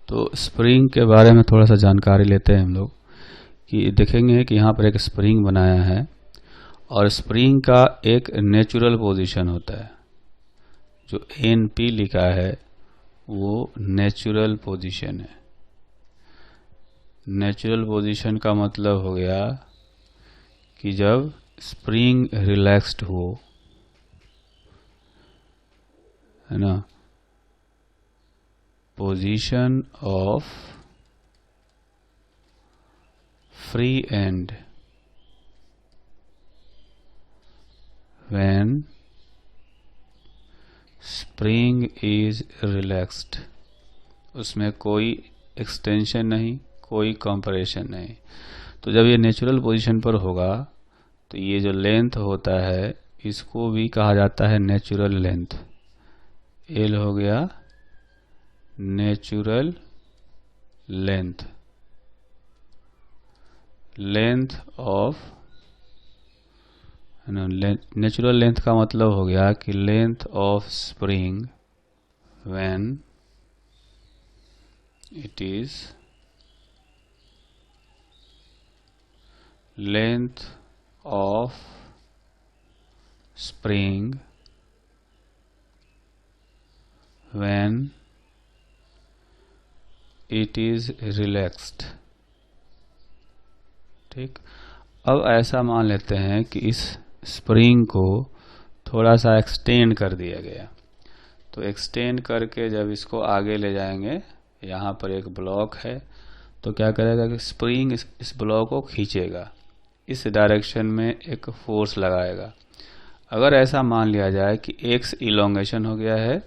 तो स्प्रिंग के बारे में थोड़ा सा जानकारी लेते हैं हम लोग कि देखेंगे कि यहाँ पर एक स्प्रिंग बनाया है और स्प्रिंग का एक नेचुरल पोजीशन होता है। जो NP लिखा है वो नेचुरल पोजीशन है। नेचुरल पोजीशन का मतलब हो गया कि जब स्प्रिंग रिलैक्स्ड हो, है ना, position of free and when spring is relaxed, उसमें कोई एक्सटेंशन नहीं, कोई कंप्रेशन नहीं। तो जब ये नेचुरल पोजीशन पर होगा तो ये जो लेंथ होता है इसको भी कहा जाता है नेचुरल लेंथ। L हो गया natural length, length of, natural length का मतलब हो गया कि length of spring when it is length of spring when it is relaxed. ठीक, अब ऐसा मान लेते हैं कि इस स्प्रिंग को थोड़ा सा एक्सटेंड कर दिया गया। तो एक्सटेंड करके जब इसको आगे ले जाएंगे, यहाँ पर एक ब्लॉक है, तो क्या करेगा कि स्प्रिंग इस ब्लॉक को खींचेगा, इस डायरेक्शन में एक फोर्स लगाएगा। अगर ऐसा मान लिया जाए कि x इलोंगेशन हो गया है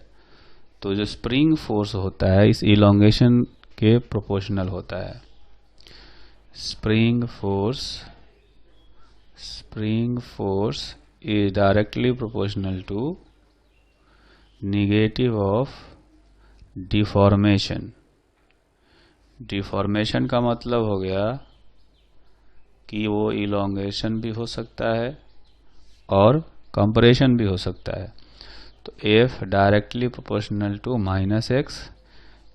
तो जो स्प्रिंग फोर्स होता है इस इलोंगेशन के प्रोपोर्शनल होता है। Spring force is directly proportional to negative of deformation। Deformation का मतलब हो गया कि वो इलोंगेशन भी हो सकता है और कंप्रेशन भी हो सकता है। तो F directly proportional to -x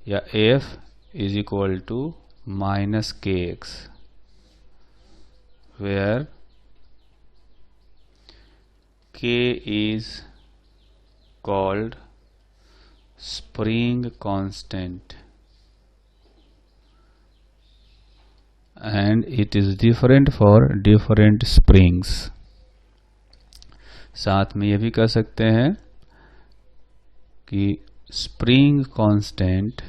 या F is equal to -kx, where K is called spring constant and it is different for different springs। साथ में ये भी कह सकते हैं कि spring constant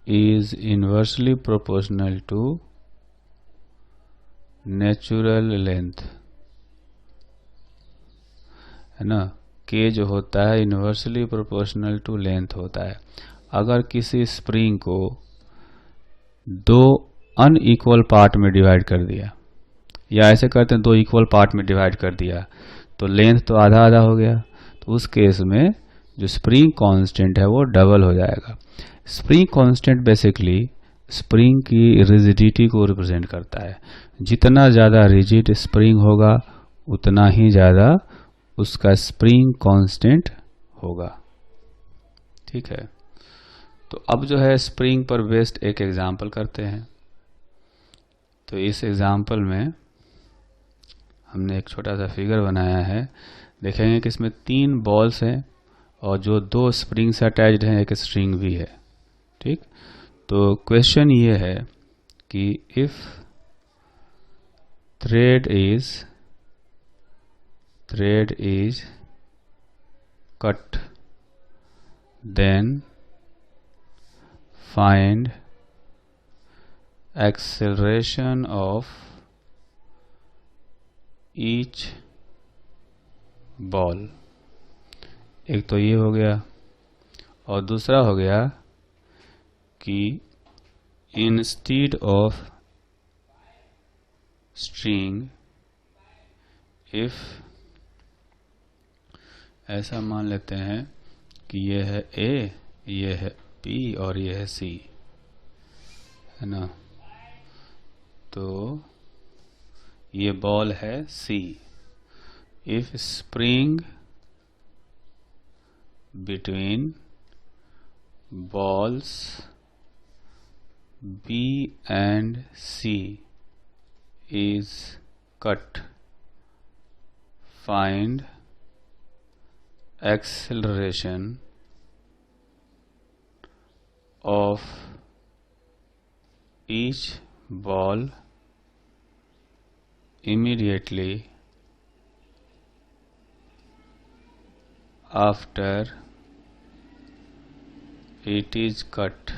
is inversely proportional to natural length, है ना। K जो होता है इन्वर्सली प्रोपोर्शनल टू लेंथ होता है। अगर किसी स्प्रिंग को दो अनइक्वल पार्ट में डिवाइड कर दिया, या ऐसे करते हैं दो इक्वल पार्ट में डिवाइड कर दिया, तो लेंथ तो आधा आधा हो गया, तो उस केस में जो स्प्रिंग कांस्टेंट है वो डबल हो जाएगा। स्प्रिंग कांस्टेंट बेसिकली स्प्रिंग की रिजिडिटी को रिप्रेजेंट करता है। जितना ज़्यादा रिजिड स्प्रिंग होगा उतना ही ज़्यादा उसका स्प्रिंग कांस्टेंट होगा। ठीक है, तो अब जो है स्प्रिंग पर बेस्ड एक एग्जांपल करते हैं। तो इस एग्जांपल में हमने एक छोटा सा फिगर बनाया है। देखेंगे कि इसमें 3 बॉल्स हैं और जो 2 स्प्रिंग से अटैच्ड हैं, एक स्ट्रिंग भी है। ठीक, तो क्वेश्चन ये है कि if thread is cut then find acceleration of each ball. एक तो ये हो गया, और दूसरा हो गया कि इंस्टेड ऑफ स्ट्रिंग, इफ ऐसा मान लेते हैं कि ये है A, ये है B और ये है C, है ना। तो ये बॉल है C, if spring between balls B and C is cut, find acceleration of each ball immediately after it is cut।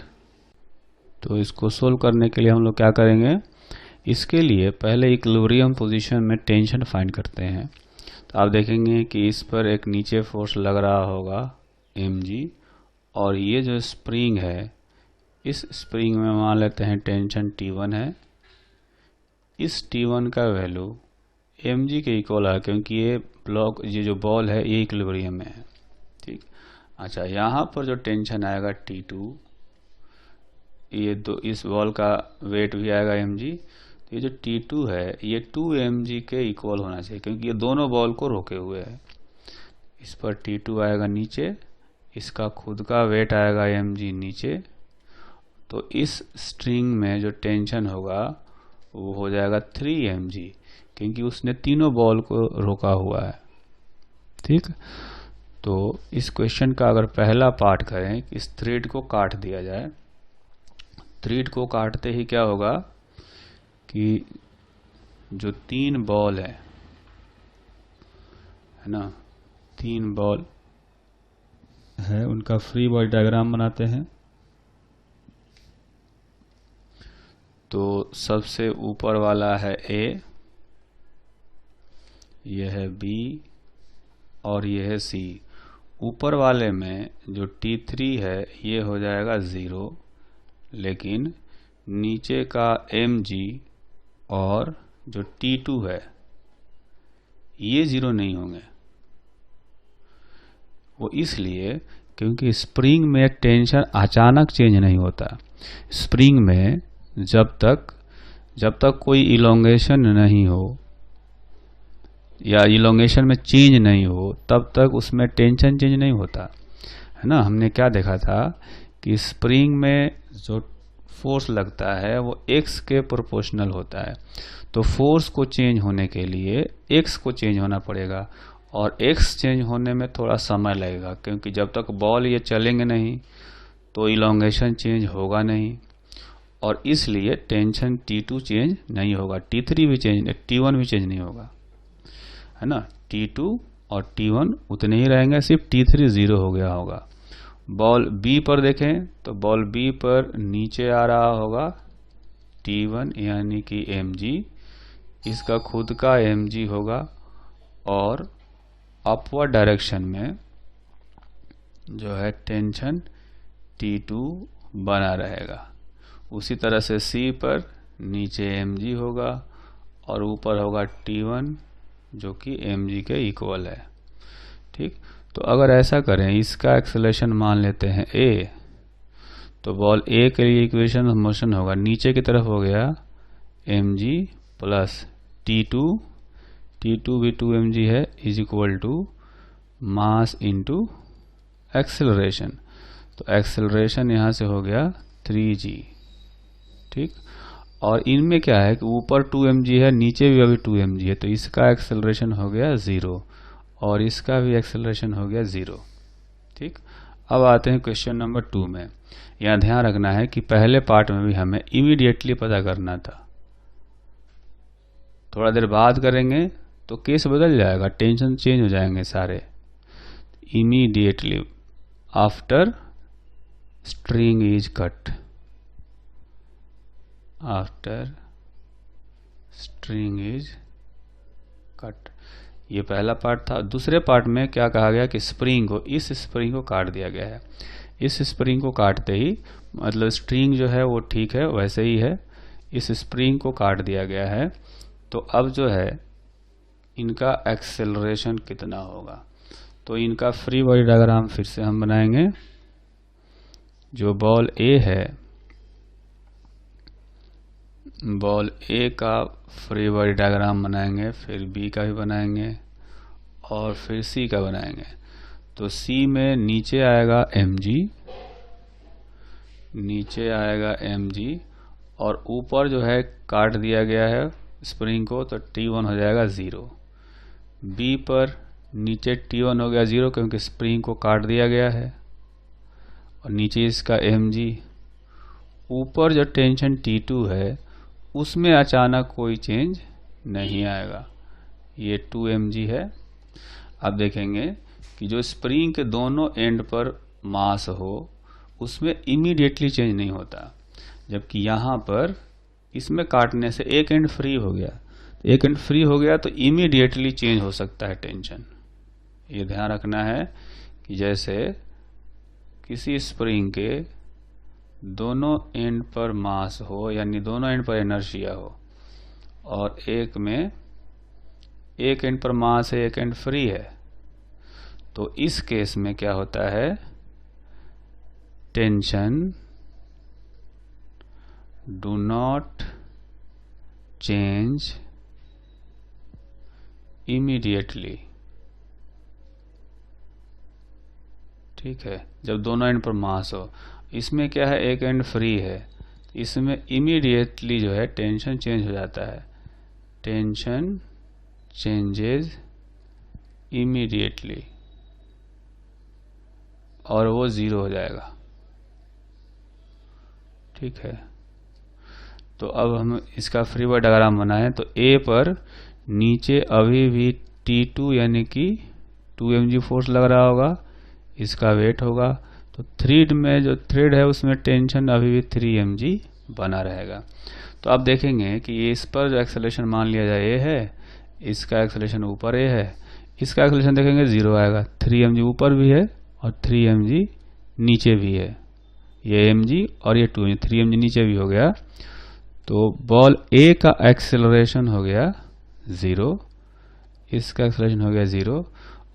तो इसको सोल्व करने के लिए हम लोग क्या करेंगे, इसके लिए पहले इक्विलिब्रियम पोजीशन में टेंशन फाइंड करते हैं। तो आप देखेंगे कि इस पर एक नीचे फोर्स लग रहा होगा mg, और ये जो स्प्रिंग है, इस स्प्रिंग में मान लेते हैं टेंशन T1 है। इस T1 का वैल्यू mg के इक्वल है, क्योंकि ये जो बॉल है ये इक्विलिब्रियम में है। ठीक, अच्छा, यहाँ पर जो टेंशन आएगा T2, इस बॉल का वेट भी आएगा mg। तो ये जो T2 है ये 2 mg के इक्वल होना चाहिए, क्योंकि ये दोनों बॉल को रोके हुए है। इस पर T2 आएगा नीचे, इसका खुद का वेट आएगा mg नीचे, तो इस स्ट्रिंग में जो टेंशन होगा वो हो जाएगा 3 mg, क्योंकि उसने तीनों बॉल को रोका हुआ है। ठीक, तो इस क्वेश्चन का अगर पहला पार्ट करें कि इस थ्रेड को काट दिया जाए, थ्रेड को काटते ही क्या होगा कि जो 3 बॉल है ना, 3 बॉल है, उनका फ्री बॉडी डायग्राम बनाते हैं। तो सबसे ऊपर वाला है A, यह है B और यह है C। ऊपर वाले में जो T3 है ये हो जाएगा 0, लेकिन नीचे का mg और जो T2 है ये 0 नहीं होंगे। वो इसलिए क्योंकि स्प्रिंग में टेंशन अचानक चेंज नहीं होता। स्प्रिंग में जब तक कोई इलोंगेशन नहीं हो या इलोंगेशन में चेंज नहीं हो, तब तक उसमें टेंशन चेंज नहीं होता है ना। हमने क्या देखा था कि स्प्रिंग में जो फोर्स लगता है वो x के प्रोपोर्शनल होता है। तो फोर्स को चेंज होने के लिए x को चेंज होना पड़ेगा, और x चेंज होने में थोड़ा समय लगेगा, क्योंकि जब तक बॉल ये चलेंगे नहीं तो इलोंगेशन चेंज होगा नहीं, और इसलिए टेंशन T2 चेंज नहीं होगा, T3 भी चेंज, T1 भी चेंज नहीं होगा, है ना। T2 और T1 उतने ही रहेंगे, सिर्फ T3 0 हो गया होगा। बॉल B पर देखें तो बॉल B पर नीचे आ रहा होगा T1 यानी कि mg, इसका खुद का mg होगा, और अपवर्ड डायरेक्शन में जो है टेंशन T2 बना रहेगा। उसी तरह से C पर नीचे mg होगा और ऊपर होगा T1 जो कि mg के इक्वल है। ठीक, तो अगर ऐसा करें, इसका एक्सेलरेशन मान लेते हैं a, तो बॉल a के लिए इक्वेशन ऑफ मोशन होगा नीचे की तरफ हो गया mg प्लस T2 भी 2 mg है, is equal to mass into acceleration. तो एक्सेलरेशन यहाँ से हो गया 3g। ठीक, और इनमें क्या है कि ऊपर 2 mg है, नीचे भी अभी 2 mg है, तो इसका एक्सेलरेशन हो गया 0 और इसका भी एक्सेलरेशन हो गया 0। ठीक, अब आते हैं क्वेश्चन नंबर 2 में। यहाँ ध्यान रखना है कि पहले पार्ट में भी हमें इमीडिएटली पता करना था, थोड़ा देर बाद करेंगे तो केस बदल जाएगा, टेंशन चेंज हो जाएंगे सारे। Immediately after string is cut, after string is cut, ये पहला पार्ट था। दूसरे पार्ट में क्या कहा गया कि इस स्प्रिंग को काट दिया गया है। इस स्प्रिंग को काटते ही मतलब स्ट्रिंग जो है वो ठीक है वैसे ही है, इस स्प्रिंग को काट दिया गया है। तो अब जो है इनका एक्सेलरेशन कितना होगा, तो इनका फ्री बॉडी डायग्राम फिर से हम बनाएंगे। जो बॉल ए है, बॉल ए का फ्री बॉडी डायग्राम बनाएंगे, फिर बी का भी बनाएंगे और फिर C का बनाएंगे। तो C में नीचे आएगा mg, नीचे आएगा mg, और ऊपर जो है काट दिया गया है स्प्रिंग को, तो T1 हो जाएगा 0। B पर नीचे T1 हो गया 0 क्योंकि स्प्रिंग को काट दिया गया है, और नीचे इसका mg। ऊपर जो टेंशन T2 है उसमें अचानक कोई चेंज नहीं आएगा, ये 2 mg है। अब देखेंगे कि जो स्प्रिंग के दोनों एंड पर मास हो उसमें इमीडिएटली चेंज नहीं होता, जबकि यहाँ पर इसमें काटने से एक एंड फ्री हो गया, एक एंड फ्री हो गया तो इमीडिएटली चेंज हो सकता है टेंशन। ये ध्यान रखना है कि जैसे किसी स्प्रिंग के दोनों एंड पर मास हो, यानी दोनों एंड पर इनर्शिया हो, और एक में एक एंड पर मास है, एक एंड फ्री है, तो इस केस में क्या होता है, tension do not change immediately. ठीक है, जब दोनों एंड पर मास हो। इसमें क्या है, एक एंड फ्री है, इसमें इमीडिएटली जो है टेंशन चेंज हो जाता है, टेंशन चेंजेस इमीडिएटली, और वो 0 हो जाएगा। ठीक है, तो अब हम इसका फ्री बॉडी डायग्राम बनाएं। तो A पर नीचे अभी भी T2 यानी कि 2 mg फोर्स लग रहा होगा, इसका वेट होगा। तो थ्रेड में जो थ्रेड है उसमें टेंशन अभी भी 3 mg बना रहेगा। तो आप देखेंगे कि इस पर जो एक्सेलरेशन मान लिया जाए A है, इसका एक्सेलरेशन ऊपर A है, इसका एक्सेलरेशन देखेंगे 0 आएगा। 3 mg ऊपर भी है और 3 mg नीचे भी है, ये mg और ये 2 mg, 3 mg नीचे भी हो गया। तो बॉल A का एक्सेलरेशन हो गया 0, इसका एक्सेलरेशन हो गया 0,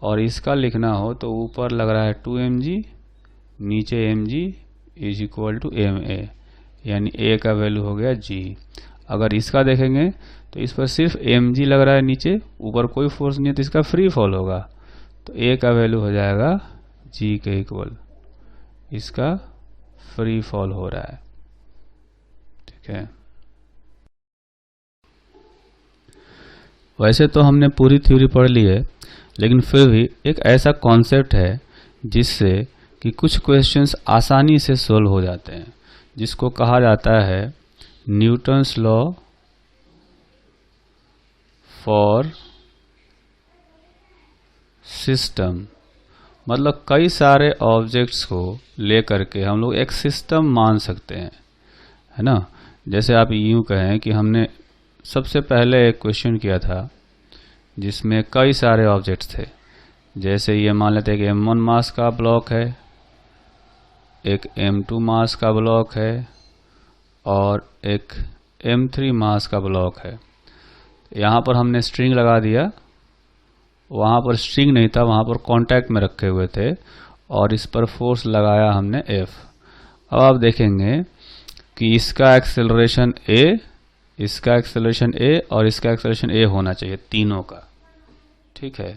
और इसका लिखना हो तो ऊपर लग रहा है 2 mg, नीचे mg is equal to ma, यानी A का वैल्यू हो गया g। अगर इसका देखेंगे तो इस पर सिर्फ mg लग रहा है नीचे, ऊपर कोई फोर्स नहीं है, तो इसका फ्री फॉल होगा, तो A का वैल्यू हो जाएगा g के इक्वल, इसका फ्री फॉल हो रहा है। ठीक है, वैसे तो हमने पूरी थ्योरी पढ़ ली है, लेकिन फिर भी एक ऐसा कॉन्सेप्ट है जिससे कि कुछ क्वेश्चंस आसानी से सोल्व हो जाते हैं, जिसको कहा जाता है न्यूटन्स लॉ फॉर सिस्टम। मतलब कई सारे ऑब्जेक्ट्स को लेकर के हम लोग एक सिस्टम मान सकते हैं, है ना। जैसे आप यूं कहें कि हमने सबसे पहले एक क्वेश्चन किया था जिसमें कई सारे ऑब्जेक्ट्स थे, जैसे ये मान लेते हैं कि m1 मास का ब्लॉक है, एक m2 मास का ब्लॉक है और एक m3 मास का ब्लॉक है। यहाँ पर हमने स्ट्रिंग लगा दिया, वहाँ पर स्ट्रिंग नहीं था, वहाँ पर कांटेक्ट में रखे हुए थे, और इस पर फोर्स लगाया हमने F। अब आप देखेंगे कि इसका एक्सेलरेशन A, इसका एक्सेलरेशन A और इसका एक्सेलरेशन A होना चाहिए तीनों का। ठीक है,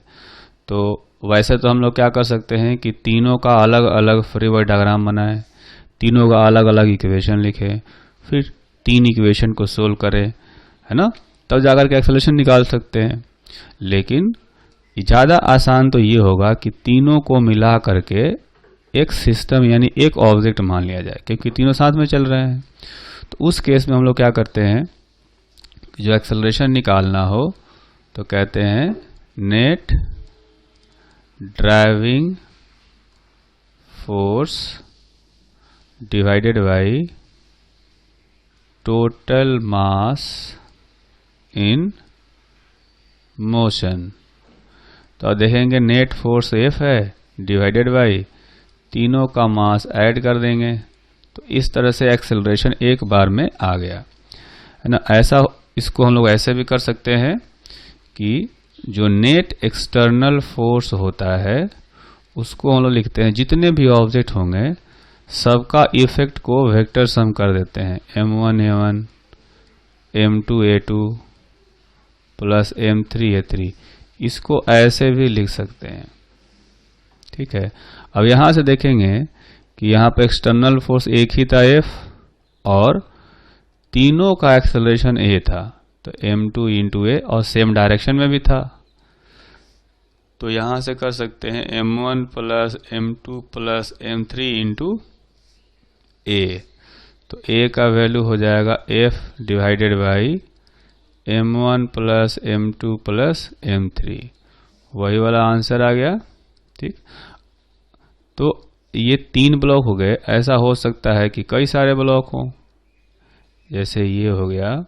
तो वैसे तो हम लोग क्या कर सकते हैं कि तीनों का अलग अलग फ्री बॉडी डायग्राम बनाएं, तीनों का अलग अलग इक्वेशन लिखें, फिर 3 इक्वेशन को सोल्व करें, है ना, तब जाकर के एक्सेलरेशन निकाल सकते हैं। लेकिन ज़्यादा आसान तो ये होगा कि तीनों को मिला करके एक सिस्टम यानी एक ऑब्जेक्ट मान लिया जाए, क्योंकि तीनों साथ में चल रहे हैं। तो उस केस में हम लोग क्या करते हैं कि जो एक्सेलरेशन निकालना हो तो कहते हैं net driving force divided by total mass in motion. तो अब देखेंगे नेट फोर्स F है डिवाइडेड बाई तीनों का मास ऐड कर देंगे, तो इस तरह से एक्सेलरेशन एक बार में आ गया, है ना। ऐसा इसको हम लोग ऐसे भी कर सकते हैं कि जो नेट एक्सटर्नल फोर्स होता है उसको हम लोग लिखते हैं, जितने भी ऑब्जेक्ट होंगे सबका इफेक्ट को वेक्टर सम कर देते हैं, m1a1 m2a2 प्लस m3a3। इसको ऐसे भी लिख सकते हैं, ठीक है। अब यहां से देखेंगे कि यहाँ पे एक्सटर्नल फोर्स एक ही था F, और तीनों का एक्सेलरेशन a था, तो m2 इंटू ए, और सेम डायरेक्शन में भी था। तो यहां से कर सकते हैं m1 plus m2 plus m3 into ए। तो a का वैल्यू हो जाएगा F divided by m1 plus m2 plus m3, वही वाला आंसर आ गया, ठीक। तो ये 3 ब्लॉक हो गए। ऐसा हो सकता है कि कई सारे ब्लॉक हों, जैसे ये हो गया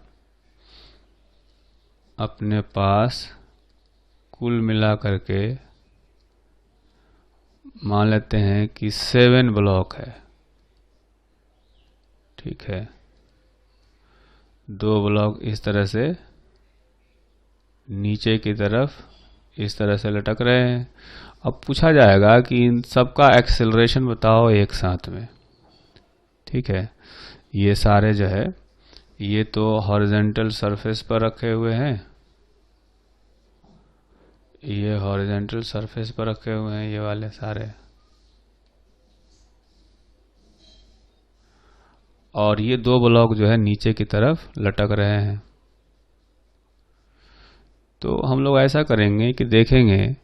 अपने पास कुल मिला करके मान लेते हैं कि 7 ब्लॉक है, ठीक है। 2 ब्लॉक इस तरह से नीचे की तरफ इस तरह से लटक रहे हैं। अब पूछा जाएगा कि इन सबका एक्सेलरेशन बताओ एक साथ में, ठीक है। ये सारे जो है ये तो हॉरिजॉन्टल सरफेस पर रखे हुए हैं, ये हॉरिजॉन्टल सरफेस पर रखे हुए हैं ये वाले सारे, और ये 2 ब्लॉक जो है नीचे की तरफ लटक रहे हैं। तो हम लोग ऐसा करेंगे कि देखेंगे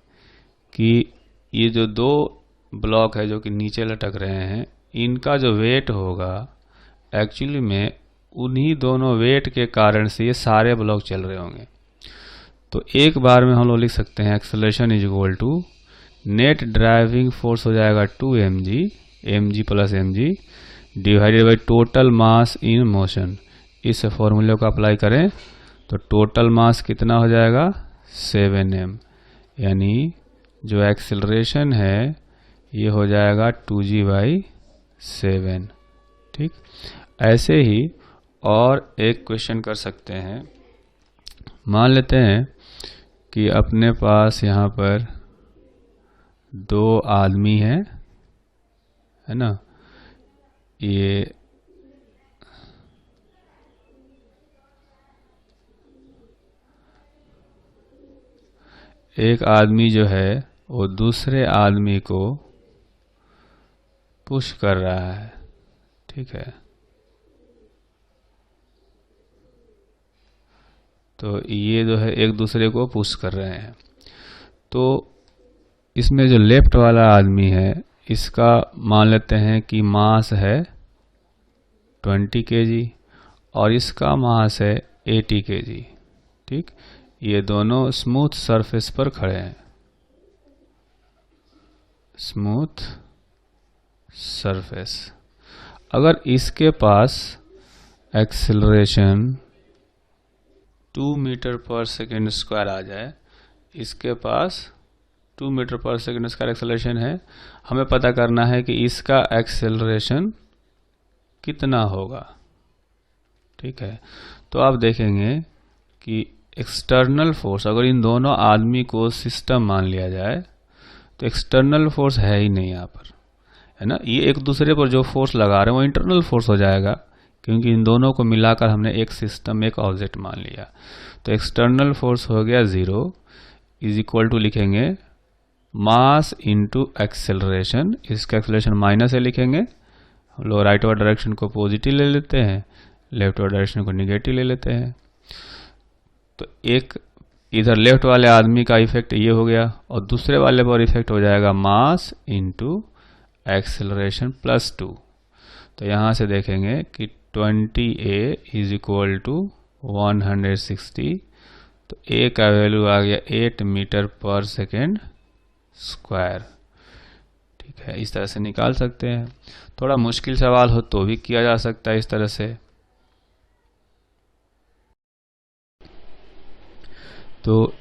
कि ये जो 2 ब्लॉक है जो कि नीचे लटक रहे हैं, इनका जो वेट होगा एक्चुअली में उन्हीं दोनों वेट के कारण से ये सारे ब्लॉक चल रहे होंगे। तो एक बार में हम लोग लिख सकते हैं acceleration is equal to net driving force हो जाएगा 2 mg प्लस mg divided by total mass in motion. इस फॉर्मूले को अप्लाई करें तो टोटल मास कितना हो जाएगा 7m, यानी जो एक्सेलरेशन है ये हो जाएगा 2g/7, ठीक। ऐसे ही और एक क्वेश्चन कर सकते हैं। मान लेते हैं कि अपने पास यहाँ पर 2 आदमी हैं, है ना। ये एक आदमी जो है वो दूसरे आदमी को पुश कर रहा है, ठीक है। तो ये जो है एक दूसरे को पुश कर रहे हैं। तो इसमें जो लेफ्ट वाला आदमी है इसका मान लेते हैं कि मास है 20 kg और इसका मास है 80 kg, ठीक। ये दोनों स्मूथ सरफेस पर खड़े हैं, स्मूथ सरफेस। अगर इसके पास एक्सेलरेशन 2 मीटर पर सेकेंड स्क्वायर आ जाए, इसके पास 2 मीटर पर सेकेंड स्क्वायर एक्सेलरेशन है, हमें पता करना है कि इसका एक्सेलरेशन कितना होगा, ठीक है। तो आप देखेंगे कि एक्सटर्नल फोर्स, अगर इन दोनों आदमी को सिस्टम मान लिया जाए तो एक्सटर्नल फोर्स है ही नहीं यहाँ पर, है ना। ये एक दूसरे पर जो फोर्स लगा रहे हैं वो इंटरनल फोर्स हो जाएगा, क्योंकि इन दोनों को मिलाकर हमने एक सिस्टम एक ऑब्जेक्ट मान लिया। तो एक्सटर्नल फोर्स हो गया 0 इज इक्वल टू लिखेंगे मास इंटू एक्सेलरेशन। इसका एक्सेलरेशन माइनस है लिखेंगे, हम लोग राइट वाला डायरेक्शन को पॉजिटिव ले लेते हैं, लेफ्ट वाला डायरेक्शन को निगेटिव ले लेते हैं। तो एक इधर लेफ्ट वाले आदमी का इफेक्ट ये हो गया और दूसरे वाले पर इफेक्ट हो जाएगा मास इंटू एक्सेलरेशन प्लस 2। तो यहाँ से देखेंगे कि 20a इज इक्वल टू 160। तो a का वैल्यू आ गया 8 मीटर पर सेकेंड स्क्वायर, ठीक है। इस तरह से निकाल सकते हैं। थोड़ा मुश्किल सवाल हो तो भी किया जा सकता है इस तरह से। तो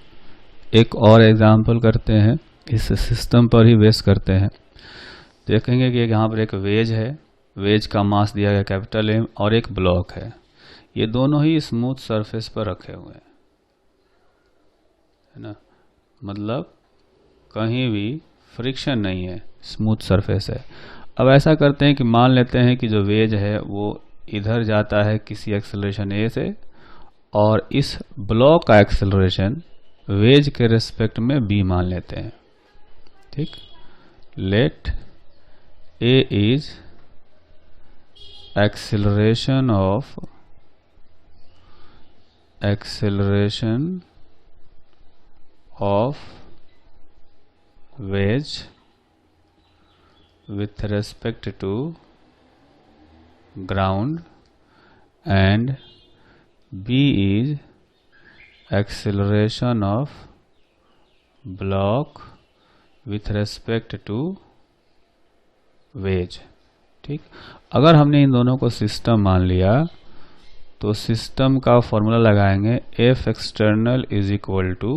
एक और एग्जांपल करते हैं, इस सिस्टम पर ही बेस करते हैं। देखेंगे कि यहाँ पर एक वेज है, वेज का मास दिया गया कैपिटल M और एक ब्लॉक है। ये दोनों ही स्मूथ सरफेस पर रखे हुए हैं, है ना, मतलब कहीं भी फ्रिक्शन नहीं है, स्मूथ सरफेस है। अब ऐसा करते हैं कि मान लेते हैं कि जो वेज है वो इधर जाता है किसी एक्सेलरेशन a से, और इस ब्लॉक का एक्सेलरेशन वेज के रेस्पेक्ट में b मान लेते हैं। ठीक, let a is acceleration of wedge with respect to ground, and b is acceleration of block with respect to wedge। ठीक, अगर हमने इन दोनों को सिस्टम मान लिया तो सिस्टम का फॉर्मूला लगाएंगे F external is equal to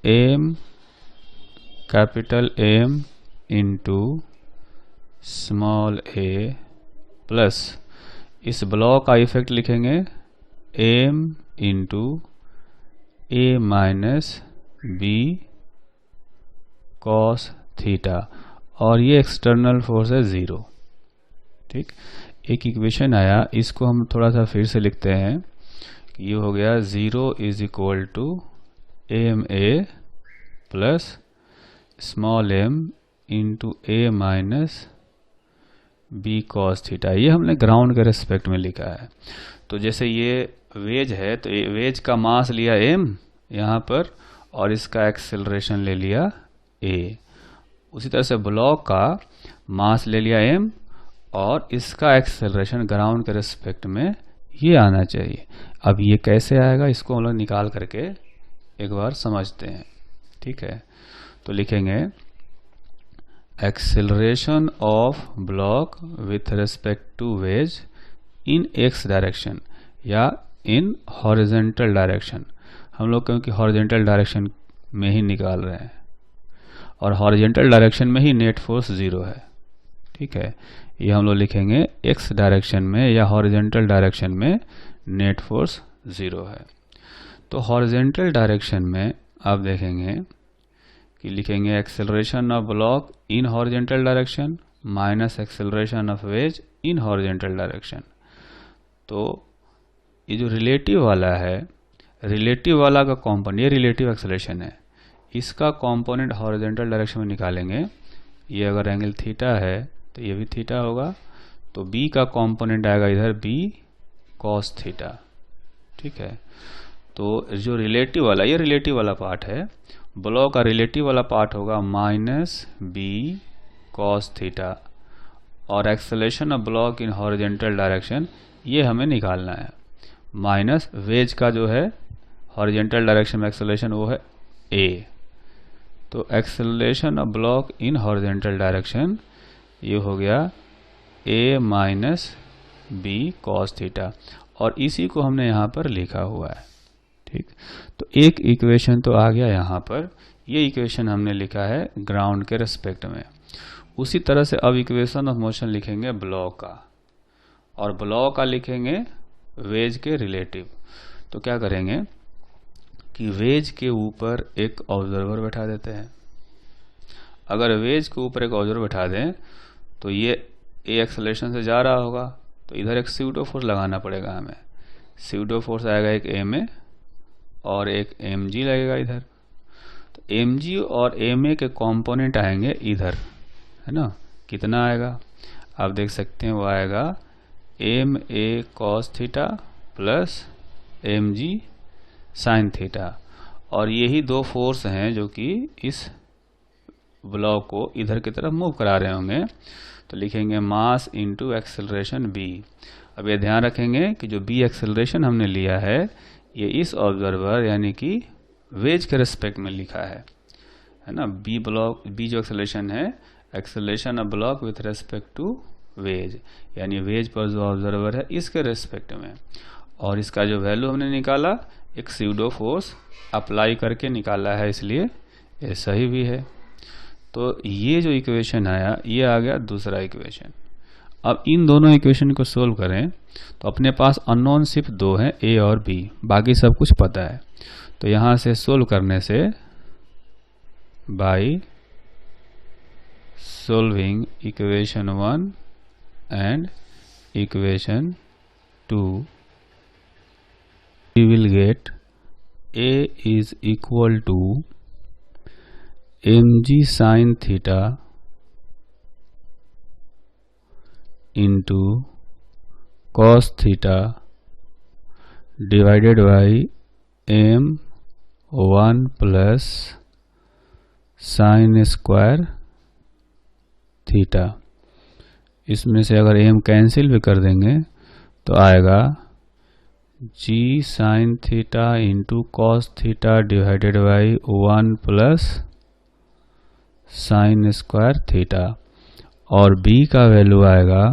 M capital M into small A plus इस ब्लॉक का इफेक्ट लिखेंगे M into A minus B cos theta, और ये एक्सटर्नल फोर्स है 0। ठीक, एक इक्वेशन आया, इसको हम थोड़ा सा फिर से लिखते हैं कि ये हो गया 0 is equal to M A plus small M into A minus B cos theta. ये हमने ग्राउंड के रेस्पेक्ट में लिखा है। तो जैसे ये वेज है तो ये वेज का मास लिया एम यहाँ पर और इसका एक्सेलरेशन ले लिया ए। उसी तरह से ब्लॉक का मास ले लिया एम और इसका एक्सेलरेशन ग्राउंड के रेस्पेक्ट में ये आना चाहिए। अब ये कैसे आएगा इसको हम लोग निकाल करके एक बार समझते हैं। ठीक है, तो लिखेंगे acceleration of block with respect to wedge in X direction या इन हॉरिजॉन्टल डायरेक्शन। हम लोग क्योंकि हॉरिजॉन्टल डायरेक्शन में ही निकाल रहे हैं और हॉरिजॉन्टल डायरेक्शन में ही नेट फोर्स 0 है। ठीक है, ये हम लोग लिखेंगे एक्स डायरेक्शन में या हॉरिजॉन्टल डायरेक्शन में नेट फोर्स 0 है। तो हॉरिजॉन्टल डायरेक्शन में आप देखेंगे कि लिखेंगे acceleration of block in horizontal direction minus acceleration of ways in horizontal direction. तो ये जो रिलेटिव वाला है, रिलेटिव वाला का कॉम्पोनेंट, ये रिलेटिव एक्सेलरेशन है, इसका कंपोनेंट हॉरिजॉन्टल डायरेक्शन में निकालेंगे। ये अगर एंगल थीटा है तो ये भी थीटा होगा, तो b का कंपोनेंट आएगा इधर b cos थीटा। ठीक है, तो जो रिलेटिव वाला, ये रिलेटिव वाला पार्ट है, ब्लॉक का रिलेटिव वाला पार्ट होगा माइनस b cos थीटा, और acceleration of block in horizontal direction ये हमें निकालना है, माइनस वेज का जो है हॉरिजॉन्टल डायरेक्शन में एक्सेलरेशन वो है a। तो acceleration of block in horizontal direction ये हो गया a minus B cos theta, और इसी को हमने यहाँ पर लिखा हुआ है। ठीक, तो एक इक्वेशन तो आ गया यहाँ पर, ये इक्वेशन हमने लिखा है ग्राउंड के रेस्पेक्ट में। उसी तरह से अब इक्वेशन ऑफ मोशन लिखेंगे ब्लॉक का, और ब्लॉक का लिखेंगे वेज के रिलेटिव। तो क्या करेंगे कि वेज के ऊपर एक ऑब्जर्वर बैठा देते हैं। अगर वेज के ऊपर एक ऑब्जर्वर बैठा दें तो ये ए एक्सेलरेशन से जा रहा होगा, तो इधर एक स्यूडो फोर्स लगाना पड़ेगा हमें। स्यूडो फोर्स आएगा एक एम ए और एक एम जी लगेगा इधर। तो एम जी और एम ए के कॉम्पोनेंट आएंगे इधर, है ना। कितना आएगा आप देख सकते हैं, वो आएगा M A cos theta plus M G sine theta, और यही दो फोर्स हैं जो कि इस ब्लॉक को इधर की तरफ मूव करा रहे होंगे। तो लिखेंगे मास इनटू एक्सेलरेशन बी। अब ये ध्यान रखेंगे कि जो बी एक्सेलरेशन हमने लिया है ये इस ऑब्जर्वर यानी कि वेज के रेस्पेक्ट में लिखा है ना। बी ब्लॉक, बी जो एक्सेलरेशन है, acceleration of block with respect to wedge, यानी वेज पर जो ऑब्जर्वर है इसके रेस्पेक्ट में, और इसका जो वैल्यू हमने निकाला एक स्यूडो फोर्स अप्लाई करके निकाला है, इसलिए ये सही भी है। तो ये जो इक्वेशन आया ये आ गया दूसरा इक्वेशन। अब इन दोनों इक्वेशन को सोल्व करें तो अपने पास अननोन सिर्फ दो हैं, ए और बी, बाकी सब कुछ पता है। तो यहां से सोल्व करने से by solving equation 1 and equation 2 we will get A is equal to mg sin theta into cos theta divided by m1 plus sin square theta. इसमें से अगर m कैंसिल भी कर देंगे तो आएगा g sin theta into cos theta divided by 1 plus sine square theta, और b का वैल्यू आएगा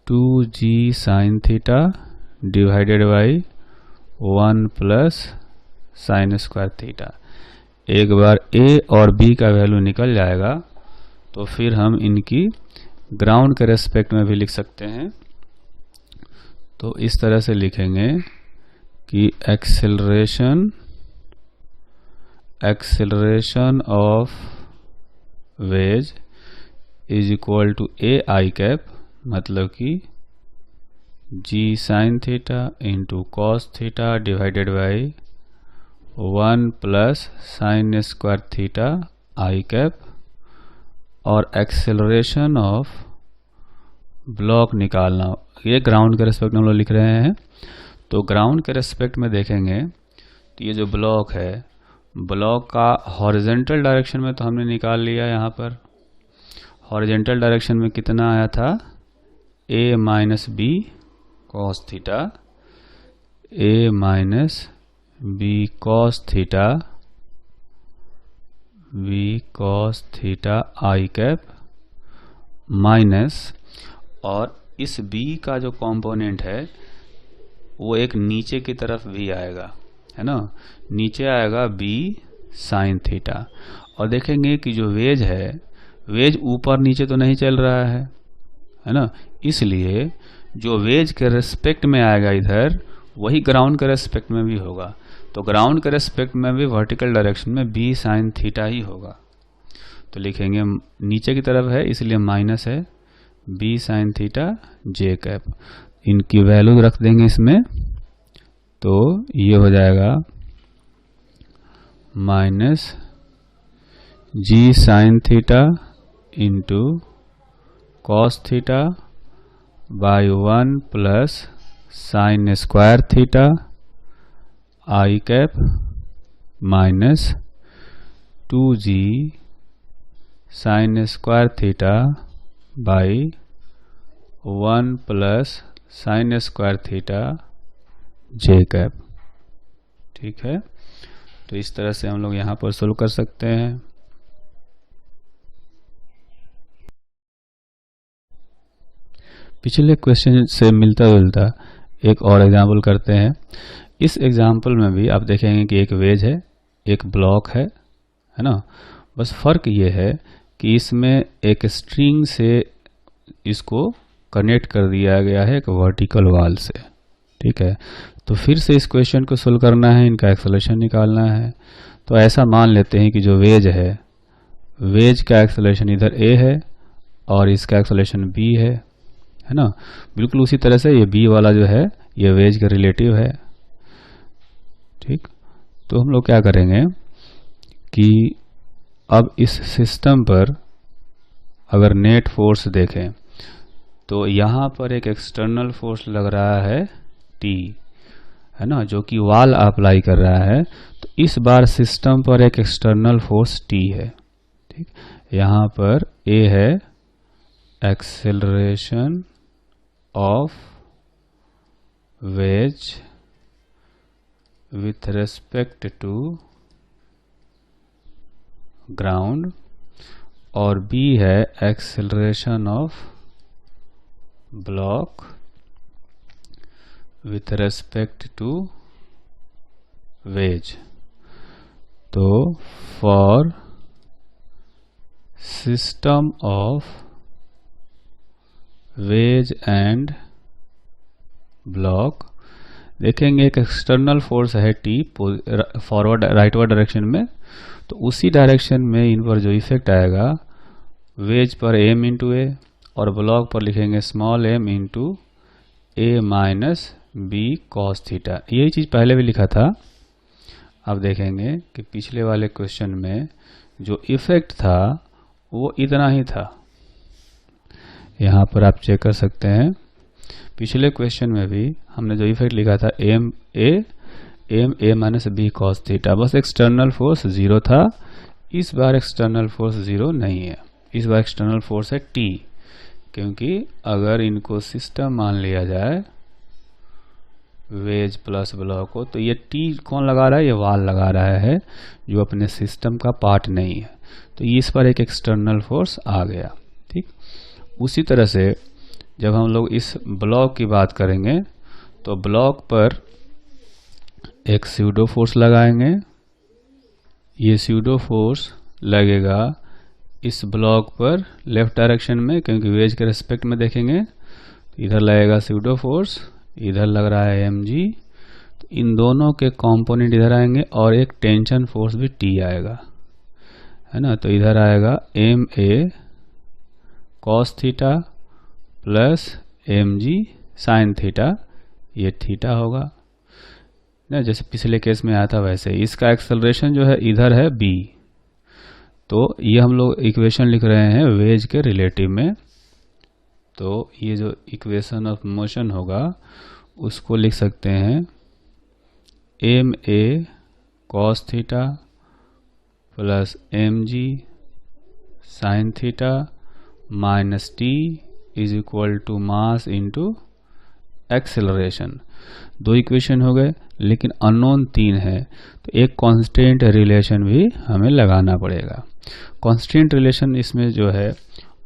2g sin theta divided by 1 plus sine square theta. एक बार a और b का वैल्यू निकल जाएगा तो फिर हम इनकी ग्राउंड के रेस्पेक्ट में भी लिख सकते हैं। तो इस तरह से लिखेंगे कि acceleration of wedge is equal to A I cap, मतलब कि g sine theta into cos theta divided by 1 plus sine square theta I cap, और एक्सेलरेशन ऑफ ब्लॉक निकालना। ये ग्राउंड के रेस्पेक्ट में हम लोग लिख रहे हैं। तो ग्राउंड के रेस्पेक्ट में देखेंगे तो ये जो ब्लॉक है, ब्लॉक का हॉरिजेंटल डायरेक्शन में तो हमने निकाल लिया। यहाँ पर हॉरिजेंटल डायरेक्शन में कितना आया था, a minus B cos theta, a minus B cos theta, v cos theta I cap minus, और इस b का जो कंपोनेंट है वो एक नीचे की तरफ भी आएगा, है ना, नीचे आएगा b साइन थीटा। और देखेंगे कि जो वेज है, वेज ऊपर नीचे तो नहीं चल रहा है ना, इसलिए जो वेज के रेस्पेक्ट में आएगा इधर, वही ग्राउंड के रेस्पेक्ट में भी होगा। तो ग्राउंड के रेस्पेक्ट में भी वर्टिकल डायरेक्शन में b साइन थीटा ही होगा। तो लिखेंगे नीचे की तरफ है इसलिए माइनस है b साइन थीटा जे कैप। इनकी वैल्यू रख देंगे इसमें, तो ये हो जाएगा minus g sine theta into cos theta by 1 plus sine square theta I cap minus 2g sign square theta by 1 plus sine square theta J cap. ठीक है, तो इस तरह से हम लोग यहाँ पर सोल्व कर सकते हैं। पिछले क्वेश्चन से मिलता जुलता एक और एग्जाम्पल करते हैं। इस एग्जाम्पल में भी आप देखेंगे कि एक वेज है, एक ब्लॉक है ना। बस फर्क ये है कि इसमें एक स्ट्रिंग से इसको कनेक्ट कर दिया गया है एक वर्टिकल वाल से। ठीक है, तो फिर से इस क्वेश्चन को सोल्व करना है, इनका एक्सेलरेशन निकालना है। तो ऐसा मान लेते हैं कि जो वेज है, वेज का एक्सेलरेशन इधर a है और इसका एक्सेलरेशन b है ना। बिल्कुल उसी तरह से ये b वाला जो है ये वेज का रिलेटिव है। ठीक, तो हम लोग क्या करेंगे कि अब इस सिस्टम पर अगर नेट फोर्स देखें तो यहाँ पर एक एक्सटर्नल फोर्स लग रहा है T, है ना, जो कि वाल अप्लाई कर रहा है। तो इस बार सिस्टम पर एक एक्सटर्नल फोर्स T है। ठीक, यहाँ पर A है acceleration of veg with respect to ground, और b है acceleration of block with respect to wedge। तो for system of wedge and block देखेंगे एक एक्सटर्नल फोर्स है T फॉरवर्ड राइटवर्ड डायरेक्शन में। तो उसी डायरेक्शन में इन पर जो इफेक्ट आएगा, वेज पर m इंटू ए और ब्लॉक पर लिखेंगे small m into A minus B cos theta. यही चीज़ पहले भी लिखा था। अब देखेंगे कि पिछले वाले क्वेश्चन में जो इफेक्ट था वो इतना ही था। यहाँ पर आप चेक कर सकते हैं, पिछले क्वेश्चन में भी हमने जो इफेक्ट लिखा था M A minus B cos theta, बस एक्सटर्नल फोर्स 0 था। इस बार एक्सटर्नल फोर्स 0 नहीं है, इस बार एक्सटर्नल फोर्स है टी, क्योंकि अगर इनको सिस्टम मान लिया जाए वेज प्लस ब्लॉक को, तो ये टी कौन लगा रहा है, ये वाल लगा रहा है जो अपने सिस्टम का पार्ट नहीं है। तो इस पर एक एक्सटर्नल फोर्स आ गया। ठीक, उसी तरह से जब हम लोग इस ब्लॉक की बात करेंगे तो ब्लॉक पर एक स्यूडो फोर्स लगाएंगे। ये स्यूडो फोर्स लगेगा इस ब्लॉक पर लेफ्ट डायरेक्शन में, क्योंकि वेज के रेस्पेक्ट में देखेंगे तो इधर लगेगा स्यूडो फोर्स, इधर लग रहा है mg, तो इन दोनों के कंपोनेंट इधर आएंगे और एक टेंशन फोर्स भी T आएगा, है ना। तो इधर आएगा ma cos theta plus mg sin theta, ये थीटा होगा ना, जैसे पिछले केस में आया था वैसे। इसका एक्सेलरेशन जो है इधर है b, तो ये हम लोग इक्वेशन लिख रहे हैं वेज के रिलेटिव में। तो ये जो इक्वेशन ऑफ मोशन होगा उसको लिख सकते हैं ma cos theta plus mg sin theta minus t is equal to mass into acceleration. दो इक्वेशन हो गए, लेकिन अननोन 3 है, तो एक कांस्टेंट रिलेशन भी हमें लगाना पड़ेगा। कांस्टेंट रिलेशन इसमें जो है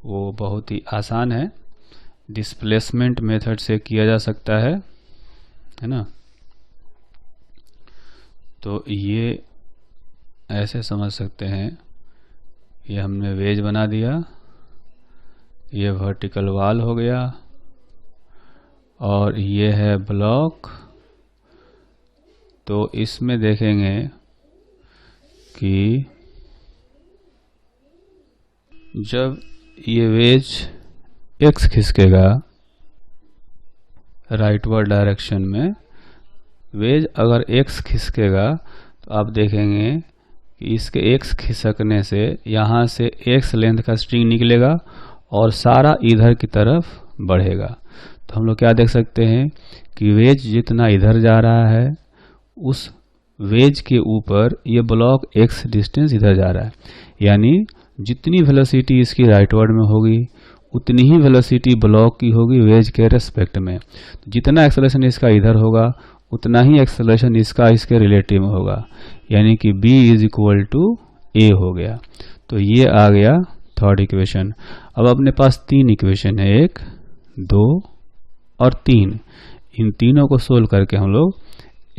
वो बहुत ही आसान है, डिस्प्लेसमेंट मेथड से किया जा सकता है ना। तो ये ऐसे समझ सकते हैं, ये हमने वेज बना दिया, ये वर्टिकल वॉल हो गया और ये है ब्लॉक। तो इसमें देखेंगे कि जब ये वेज x खिसकेगा राइटवर्ड डायरेक्शन में, वेज अगर x खिसकेगा तो आप देखेंगे कि इसके x खिसकने से यहाँ से x लेंथ का स्ट्रिंग निकलेगा और सारा इधर की तरफ बढ़ेगा। तो हम लोग क्या देख सकते हैं कि वेज जितना इधर जा रहा है उस वेज के ऊपर ये ब्लॉक x डिस्टेंस इधर जा रहा है, यानी जितनी वेलोसिटी इसकी राइटवर्ड में होगी उतनी ही वेलोसिटी ब्लॉक की होगी वेज के रेस्पेक्ट में। जितना एक्सेलरेशन इसका इधर होगा उतना ही एक्सेलरेशन इसका इसके रिलेटिव में होगा, यानी कि b is equal to a हो गया। तो ये आ गया थर्ड इक्वेशन। अब अपने पास 3 इक्वेशन है, 1, 2 और 3। इन तीनों को सोल्व करके हम लोग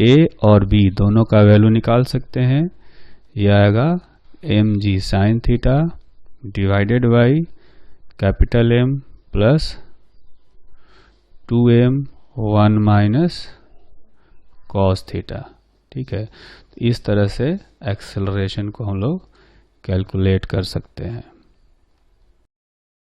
a और b दोनों का वैल्यू निकाल सकते हैं। यह आएगा mg sin theta divided by capital M plus 2m 1 minus cos theta. ठीक है, तो इस तरह से एक्सेलरेशन को हम लोग कैलकुलेट कर सकते हैं।